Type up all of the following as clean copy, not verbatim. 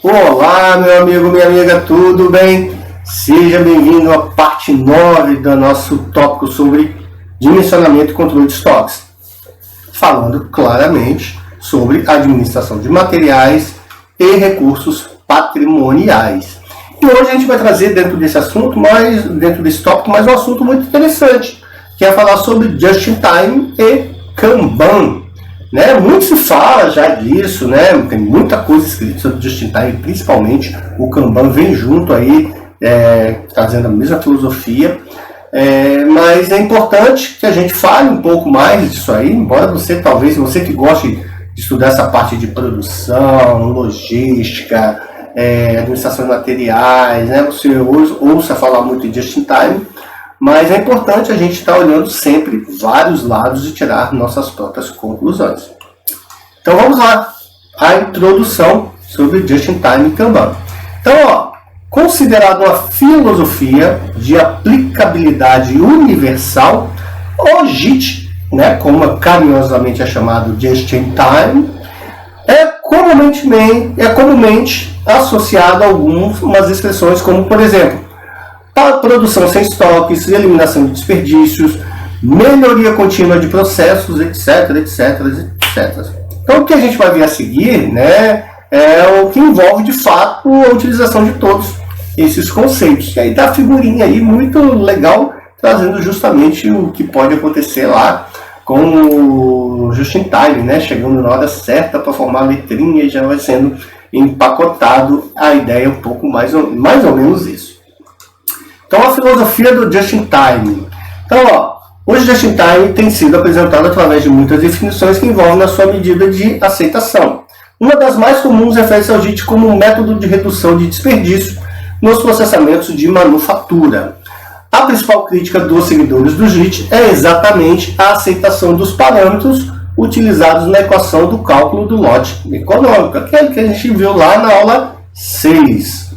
Olá, meu amigo, minha amiga, tudo bem? Seja bem-vindo à parte 9 do nosso tópico sobre dimensionamento e controle de estoques, falando claramente sobre administração de materiais e recursos patrimoniais. E hoje a gente vai trazer dentro desse assunto, dentro desse tópico, mais um assunto muito interessante, que é falar sobre Just-in-Time e Kanban. Muito se fala já disso, tem muita coisa escrita sobre Just-in-Time, principalmente o Kanban vem junto aí, trazendo a mesma filosofia, mas é importante que a gente fale um pouco mais disso aí, embora você que goste de estudar essa parte de produção, logística, administração de materiais, você ouça falar muito de Just-in-Time, mas é importante a gente estar olhando sempre vários lados e tirar nossas próprias conclusões. Então vamos lá, a introdução sobre Just-in-Time e Kanban. Então, considerado uma filosofia de aplicabilidade universal, o JIT, como carinhosamente é chamado Just-in-Time, é comumente associado a algumas expressões, como por exemplo, produção sem estoques, eliminação de desperdícios, melhoria contínua de processos, etc. Então, o que a gente vai ver a seguir, é o que envolve, de fato, a utilização de todos esses conceitos. E aí dá a figurinha aí muito legal, trazendo justamente o que pode acontecer lá com o Just-in-Time, chegando na hora certa para formar a letrinha e já vai sendo empacotado a ideia um pouco mais ou menos isso. Então, a filosofia do Just-in-Time. Então, hoje o Just-in-Time tem sido apresentado através de muitas definições que envolvem a sua medida de aceitação. Uma das mais comuns refere-se ao JIT como um método de redução de desperdício nos processamentos de manufatura. A principal crítica dos seguidores do JIT é exatamente a aceitação dos parâmetros utilizados na equação do cálculo do lote econômico, aquele que a gente viu lá na aula 6.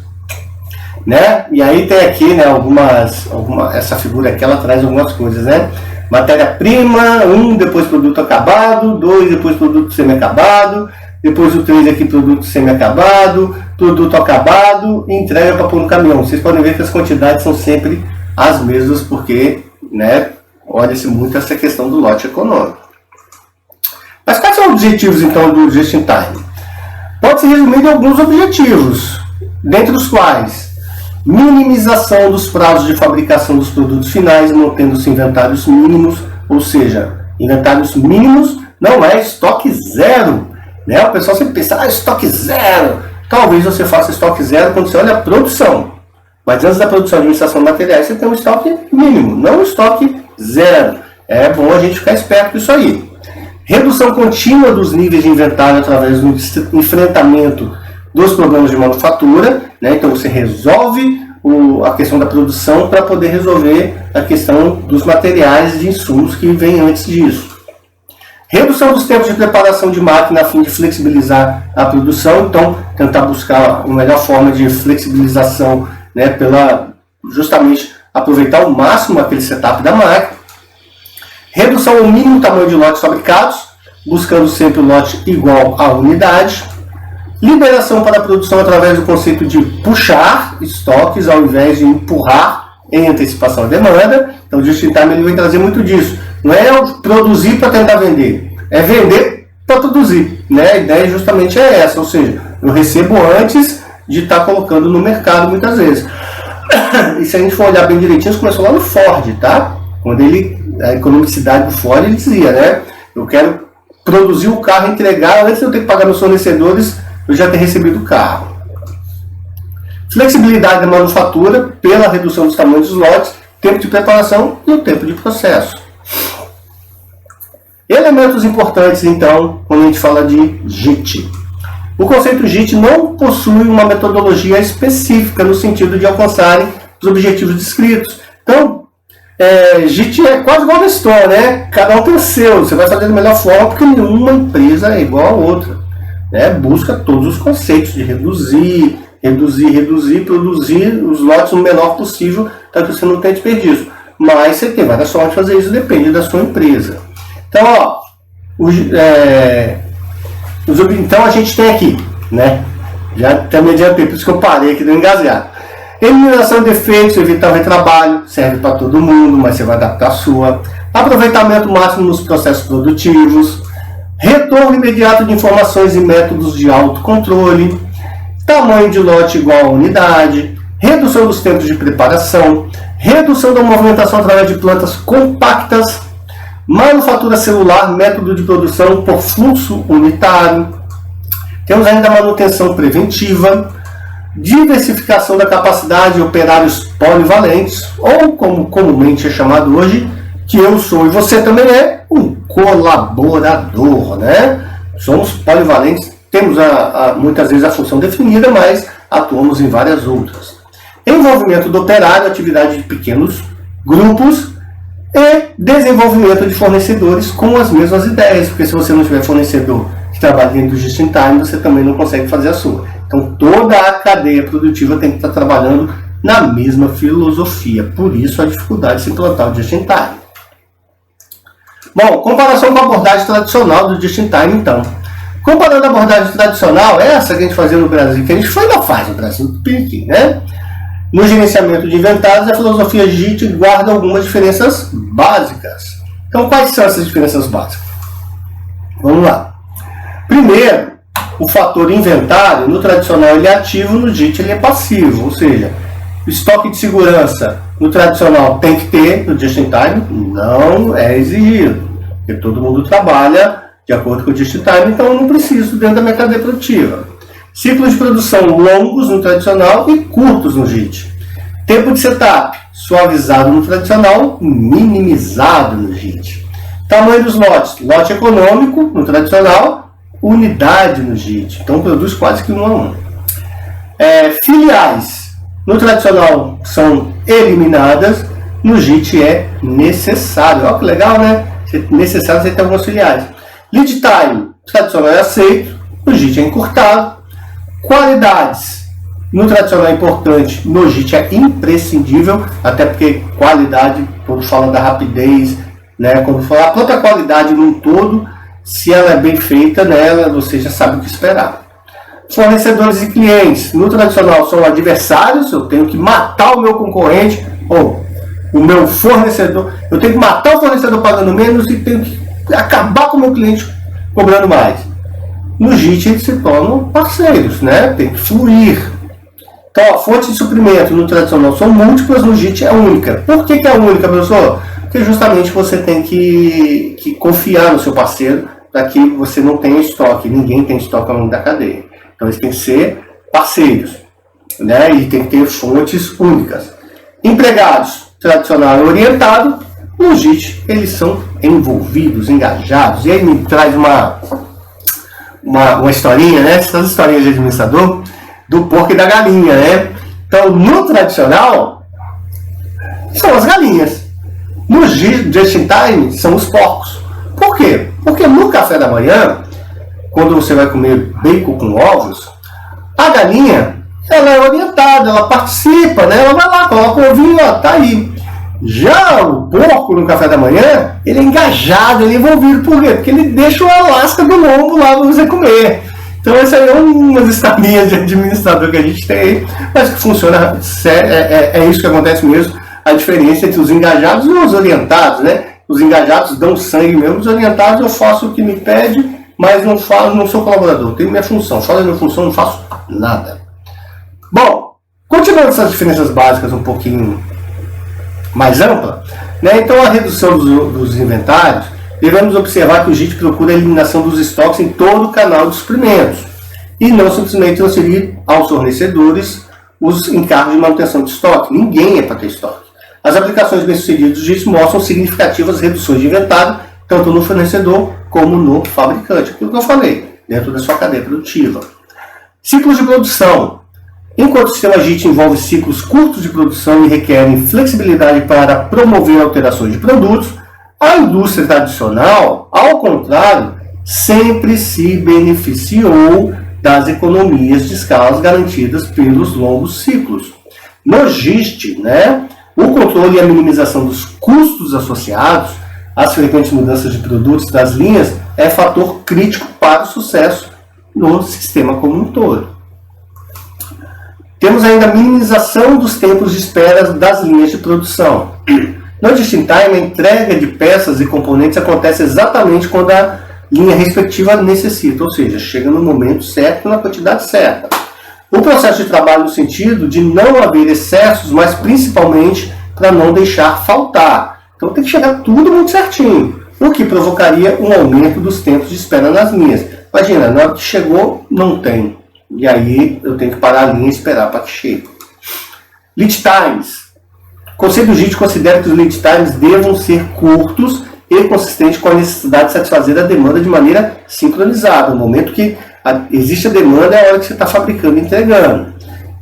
E aí tem aqui essa figura aqui, ela traz algumas coisas, matéria-prima, 1, depois produto acabado, 2, depois produto semi-acabado, depois o 3 aqui produto semi-acabado, produto acabado e entrega para pôr no caminhão. Vocês podem ver que as quantidades são sempre as mesmas, porque olha-se muito essa questão do lote econômico. Mas quais são os objetivos então do Just-in-Time? Pode-se resumir em alguns objetivos, dentre os quais minimização dos prazos de fabricação dos produtos finais, mantendo-se inventários mínimos, ou seja, inventários mínimos não é estoque zero. O pessoal sempre pensa, estoque zero. Talvez você faça estoque zero quando você olha a produção. Mas antes da produção e administração de materiais, você tem um estoque mínimo, não um estoque zero. É bom a gente ficar esperto com isso aí. Redução contínua dos níveis de inventário através do enfrentamento dos problemas de manufatura, então você resolve a questão da produção para poder resolver a questão dos materiais e de insumos que vem antes disso. Redução dos tempos de preparação de máquina a fim de flexibilizar a produção, então tentar buscar uma melhor forma de flexibilização, pela justamente aproveitar ao máximo aquele setup da máquina. Redução ao mínimo tamanho de lotes fabricados, buscando sempre o lote igual à unidade. Liberação para a produção através do conceito de puxar estoques ao invés de empurrar em antecipação à demanda. Então o Just-in-Time ele vai trazer muito disso. Não é produzir para tentar vender, é vender para produzir. A ideia justamente é essa, ou seja, eu recebo antes de estar colocando no mercado muitas vezes. E se a gente for olhar bem direitinho, isso começou lá no Ford, tá? Quando a economicidade do Ford, ele dizia, eu quero produzir o carro, entregar, antes de eu ter que pagar meus fornecedores, eu já ter recebido o carro. Flexibilidade da manufatura pela redução dos tamanhos dos lotes, tempo de preparação e o tempo de processo. Elementos importantes, então, quando a gente fala de JIT. O conceito JIT não possui uma metodologia específica no sentido de alcançarem os objetivos descritos. Então, JIT é quase igual a Store, Cada um tem o seu, você vai fazer da melhor forma, porque nenhuma empresa é igual a outra. Busca todos os conceitos de reduzir, produzir os lotes o menor possível, para que você não tenha desperdício. Mas você tem várias formas de fazer isso, depende da sua empresa. Então, então a gente tem aqui, Já até me adiantei, por isso que eu parei aqui do engasgar. Eliminação de defeitos, evitar o retrabalho, serve para todo mundo, mas você vai adaptar a sua. Aproveitamento máximo nos processos produtivos. Retorno imediato de informações e métodos de autocontrole. Tamanho de lote igual a unidade. Redução dos tempos de preparação. Redução da movimentação através de plantas compactas. Manufatura celular, método de produção por fluxo unitário. Temos ainda a manutenção preventiva, diversificação da capacidade de operários polivalentes, ou como comumente é chamado hoje, que eu sou e você também é, um colaborador, né? Somos polivalentes, temos muitas vezes a função definida, mas atuamos em várias outras. Envolvimento do operário, atividade de pequenos grupos, e desenvolvimento de fornecedores com as mesmas ideias, porque se você não tiver fornecedor que trabalha dentro do just in time, você também não consegue fazer a sua. Então toda a cadeia produtiva tem que estar trabalhando na mesma filosofia, por isso a dificuldade de se implantar o just in time. Bom, comparação com a abordagem tradicional do just in time, então. Comparando a abordagem tradicional, essa que a gente fazia no Brasil, que a gente ainda faz no Brasil, né? No gerenciamento de inventários, a filosofia JIT guarda algumas diferenças básicas. Então, quais são essas diferenças básicas? Vamos lá. Primeiro, o fator inventário, no tradicional ele é ativo, no JIT ele é passivo. Ou seja, o estoque de segurança no tradicional tem que ter, no just in time não é exigido. Porque todo mundo trabalha de acordo com o just in time, então eu não preciso dentro da minha cadeia produtiva. Ciclos de produção longos no tradicional e curtos no JIT. Tempo de setup suavizado no tradicional, minimizado no JIT. Tamanho dos lotes. Lote econômico no tradicional, unidade no JIT. Então produz quase que 1 a 1. Filiais no tradicional são eliminadas, no JIT é necessário. Olha que legal, né? Necessário você ter algumas filiais. Lead time tradicional é aceito, no JIT é encurtado. Qualidades, no tradicional é importante, no JIT é imprescindível, até porque qualidade, quando fala da rapidez, né, quando fala a própria qualidade num todo, se ela é bem feita, né, você já sabe o que esperar. Fornecedores e clientes, no tradicional são adversários, eu tenho que matar o meu concorrente, ou o meu fornecedor, eu tenho que matar o fornecedor pagando menos e tenho que acabar com o meu cliente cobrando mais. No JIT eles se tornam parceiros, né? Tem que fluir. Então, a fonte de suprimento no tradicional são múltiplas, no JIT é única. Por que é única, professor? Porque justamente você tem que confiar no seu parceiro para que você não tenha estoque. Ninguém tem estoque ao longo da cadeia. Então, eles têm que ser parceiros, né? E tem que ter fontes únicas. Empregados, tradicional é orientado. No JIT, eles são envolvidos, engajados. E aí me traz uma historinha, né? Essas historinhas de administrador, do porco e da galinha, né? Então, no tradicional, são as galinhas. No just in time, são os porcos. Por quê? Porque no café da manhã, quando você vai comer bacon com ovos, a galinha, ela é orientada, ela participa, né? Ela vai lá, coloca o ovinho, ó, tá aí. Já o porco no café da manhã, ele é engajado, ele é envolvido. Por quê? Porque ele deixa a lasca do lombo lá para você comer. Então essa aí é umas historinhas de administrador que a gente tem, mas que funciona, é isso que acontece mesmo, a diferença entre os engajados e os orientados, né? Os engajados dão sangue mesmo, os orientados eu faço o que me pede, mas não sou colaborador, tenho minha função, falo da minha função, não faço nada. Bom, continuando essas diferenças básicas um pouquinho mais ampla, né? Então a redução dos inventários, devemos observar que o JIT procura a eliminação dos estoques em todo o canal de suprimentos e não simplesmente transferir aos fornecedores os encargos de manutenção de estoque. Ninguém é para ter estoque. As aplicações bem-sucedidas do JIT mostram significativas reduções de inventário, tanto no fornecedor como no fabricante. Aquilo que eu falei, dentro da sua cadeia produtiva. Ciclos de produção. Enquanto o sistema JIT envolve ciclos curtos de produção e requerem flexibilidade para promover alterações de produtos, a indústria tradicional, ao contrário, sempre se beneficiou das economias de escala garantidas pelos longos ciclos. No JIT, né, o controle e a minimização dos custos associados às frequentes mudanças de produtos das linhas é fator crítico para o sucesso no sistema como um todo. Temos ainda a minimização dos tempos de espera das linhas de produção. No just-in-time, a entrega de peças e componentes acontece exatamente quando a linha respectiva necessita, ou seja, chega no momento certo, na quantidade certa. O processo de trabalho no sentido de não haver excessos, mas principalmente para não deixar faltar. Então tem que chegar tudo muito certinho, o que provocaria um aumento dos tempos de espera nas linhas. Imagina, na hora que chegou, não tem. E aí eu tenho que parar a linha e esperar para que chegue. Lead times. O Conselho do JIT considera que os lead times devam ser curtos e consistentes com a necessidade de satisfazer a demanda de maneira sincronizada. No momento que existe a demanda, é a hora que você está fabricando e entregando.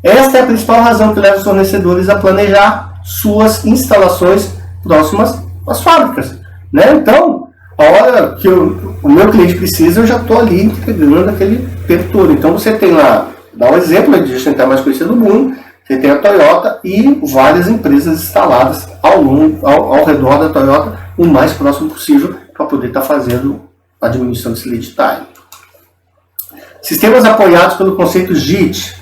Esta é a principal razão que leva os fornecedores a planejar suas instalações próximas às fábricas. Né? Então, a hora que o meu cliente precisa, eu já estou ali entregando aquele tempo todo. Então, você tem lá, dá um exemplo de gente mais conhecida do mundo, você tem a Toyota e várias empresas instaladas ao redor da Toyota, o mais próximo possível, para poder estar fazendo a diminuição desse lead time. Sistemas apoiados pelo conceito JIT.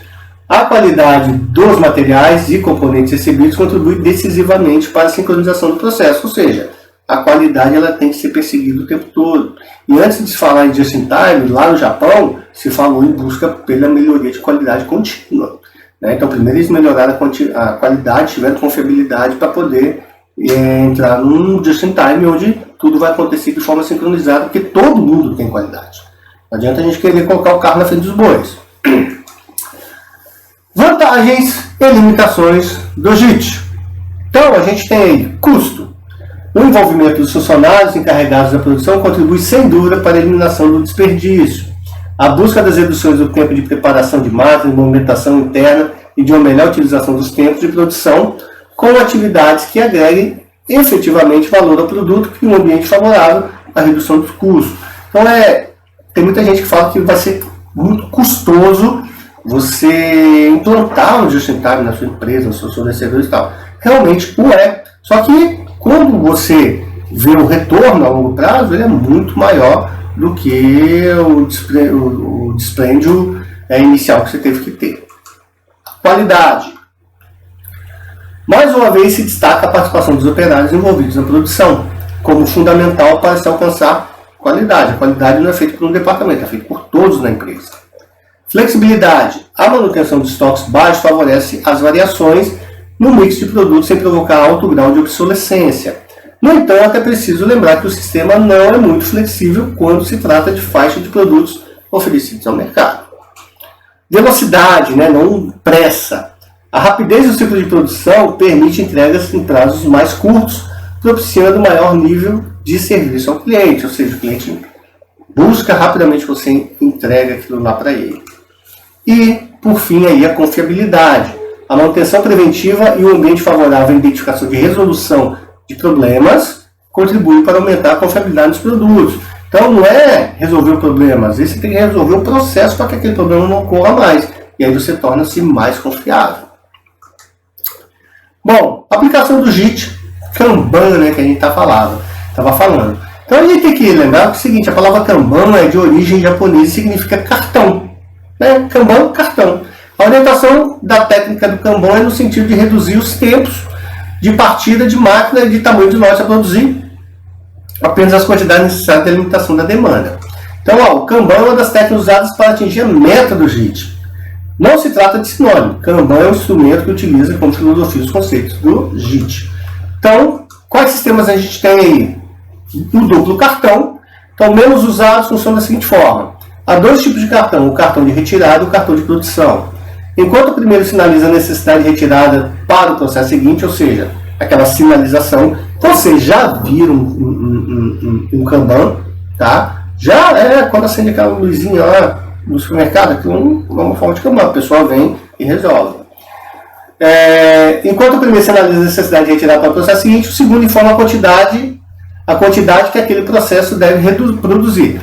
A qualidade dos materiais e componentes recebidos contribui decisivamente para a sincronização do processo, ou seja, a qualidade ela tem que ser perseguida o tempo todo. E antes de se falar em just-in-time, lá no Japão, se falou em busca pela melhoria de qualidade contínua. Né? Então, primeiro eles melhoraram a qualidade, tiveram confiabilidade para poder entrar num just-in-time onde tudo vai acontecer de forma sincronizada, porque todo mundo tem qualidade. Não adianta a gente querer colocar o carro na frente dos bois. Vantagens e limitações do JIT. Então, a gente tem aí custo. O envolvimento dos funcionários encarregados da produção contribui sem dúvida para a eliminação do desperdício. A busca das reduções do tempo de preparação de máquinas, movimentação interna e de uma melhor utilização dos tempos de produção com atividades que agreguem efetivamente valor ao produto e um ambiente favorável à redução dos custos. Então, tem muita gente que fala que vai ser muito custoso você implantar um just-in-time na sua empresa, nos seus fornecedores e tal. Realmente o é. Só que quando você vê o retorno a longo prazo, ele é muito maior do que o dispêndio inicial que você teve que ter. Qualidade. Mais uma vez se destaca a participação dos operários envolvidos na produção como fundamental para se alcançar qualidade. A qualidade não é feita por um departamento, é feita por todos na empresa. Flexibilidade. A manutenção de estoques baixos favorece as variações no mix de produtos sem provocar alto grau de obsolescência. No entanto, é preciso lembrar que o sistema não é muito flexível quando se trata de faixa de produtos oferecidos ao mercado. Velocidade, não pressa. A rapidez do ciclo de produção permite entregas em prazos mais curtos, propiciando maior nível de serviço ao cliente, ou seja, o cliente busca rapidamente, você entrega aquilo lá para ele. E, por fim, aí a confiabilidade. A manutenção preventiva e o ambiente favorável à identificação de resolução de problemas contribui para aumentar a confiabilidade dos produtos. Então, não é resolver o problema, às vezes você tem que resolver o processo para que aquele problema não ocorra mais. E aí você torna-se mais confiável. Bom, aplicação do JIT, Kanban, que a gente estava falando. Então a gente tem que lembrar que é o seguinte, a palavra Kanban é de origem japonesa e significa cartão. Kanban, cartão. A orientação da técnica do Kanban é no sentido de reduzir os tempos de partida de máquina e de tamanho de lote a produzir apenas as quantidades necessárias da limitação da demanda. Então, o Kanban é uma das técnicas usadas para atingir a meta do JIT. Não se trata de sinônimo. Kanban é um instrumento que utiliza como filosofia os conceitos do JIT. Então, quais sistemas a gente tem aí? O duplo cartão. Então, menos usados funciona da seguinte forma. Há dois tipos de cartão, o cartão de retirada e o cartão de produção. Enquanto o primeiro sinaliza a necessidade de retirada para o processo seguinte, ou seja, aquela sinalização. Então, vocês já viram um Kanban, tá? Já quando acende aquela luzinha lá no supermercado, aquilo é uma forma de Kanban, a pessoa vem e resolve. Enquanto o primeiro sinaliza a necessidade de retirar para o processo seguinte, o segundo informa a quantidade que aquele processo deve produzir.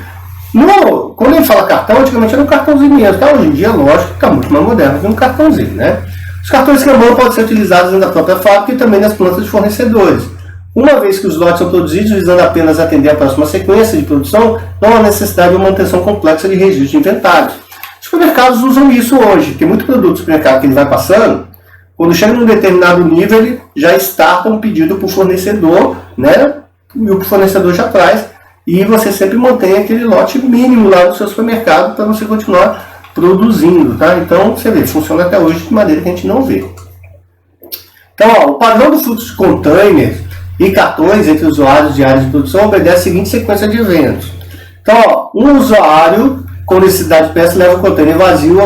Quando ele fala cartão, antigamente era um cartãozinho mesmo, tá? Hoje em dia, lógico, que está muito mais moderno que um cartãozinho, né? Os cartões Kanban podem ser utilizados na própria fábrica e também nas plantas de fornecedores. Uma vez que os lotes são produzidos visando apenas atender a próxima sequência de produção, não há necessidade de uma manutenção complexa de registro de inventários. Os Os supermercados usam isso hoje. Tem muito produto do supermercado que ele vai passando, quando chega num determinado nível, ele já starta um pedido para o fornecedor, né? E o fornecedor já traz. E você sempre mantém aquele lote mínimo lá no seu supermercado para você continuar produzindo, tá? Então, você vê, funciona até hoje de maneira que a gente não vê. Então, ó, o padrão do fluxo de containers e cartões entre usuários de áreas de produção obedece a seguinte sequência de eventos. Então, ó, um usuário com necessidade de peça leva o container vazio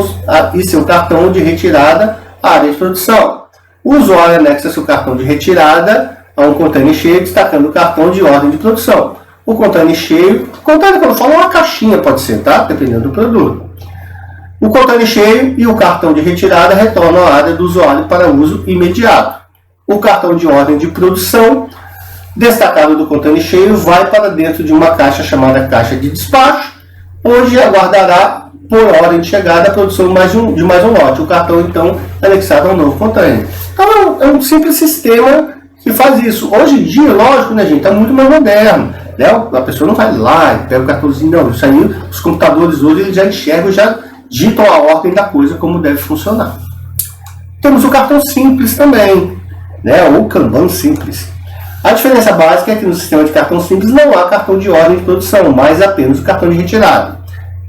e seu cartão de retirada à área de produção. O usuário anexa seu cartão de retirada a um container cheio, destacando o cartão de ordem de produção. O container cheio, container quando eu falo uma caixinha pode ser, tá? Dependendo do produto. O container cheio e o cartão de retirada retornam à área do usuário para uso imediato. O cartão de ordem de produção, destacado do container cheio, vai para dentro de uma caixa chamada caixa de despacho, onde aguardará por ordem de chegada a produção de mais um lote. O cartão, então, é anexado ao novo container. Então, é um simples sistema que faz isso. Hoje em dia, lógico, né, gente, está muito mais moderno. Né? A pessoa não vai lá e pega o cartãozinho, não. Isso aí, os computadores hoje, eles já enxergam, já ditam a ordem da coisa, como deve funcionar. Temos o cartão simples também, né? Ou Kanban simples. A diferença básica é que no sistema de cartão simples não há cartão de ordem de produção, mas apenas o cartão de retirada.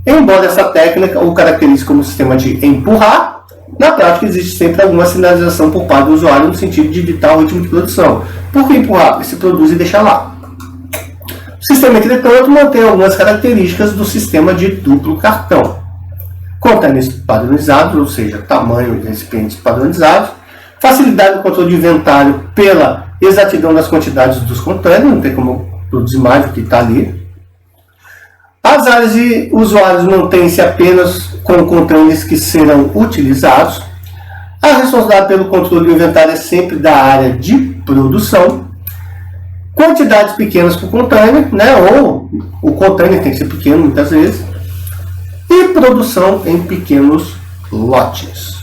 Embora essa técnica o caracterize como sistema de empurrar, na prática existe sempre alguma sinalização por parte do usuário no sentido de evitar o ritmo de produção. Por que empurrar? Porque se produz e deixa lá. O sistema, entretanto, mantém algumas características do sistema de duplo cartão. Containers padronizados, ou seja, tamanho de recipientes padronizados, facilidade do controle de inventário pela exatidão das quantidades dos containers, não tem como produzir mais do que está ali. As áreas de usuários mantêm-se apenas com containers que serão utilizados. A responsabilidade pelo controle do inventário é sempre da área de produção. Quantidades pequenas por container, né? Ou o container tem que ser pequeno muitas vezes. E produção em pequenos lotes.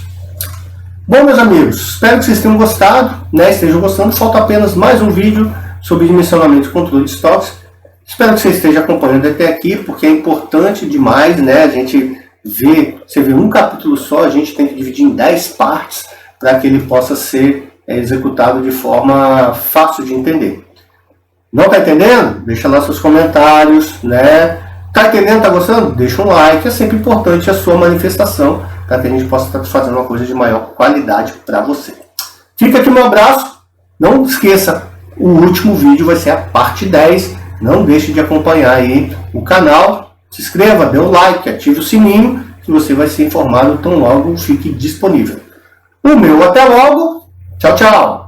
Bom, meus amigos, espero que vocês tenham gostado, né? Estejam gostando. Falta apenas mais um vídeo sobre dimensionamento e controle de estoques. Espero que você esteja acompanhando até aqui, porque é importante demais, né? A gente ver, você vê um capítulo só, a gente tem que dividir em 10 partes para que ele possa ser executado de forma fácil de entender. Não está entendendo? Deixa lá seus comentários, né? Tá entendendo? Tá gostando? Deixa um like, é sempre importante a sua manifestação para que a gente possa estar fazendo uma coisa de maior qualidade para você. Fica aqui o meu abraço. Não esqueça, o último vídeo vai ser a parte 10. Não deixe de acompanhar aí o canal. Se inscreva, dê um like, ative o sininho, que você vai ser informado tão logo fique disponível. O meu até logo. Tchau, tchau.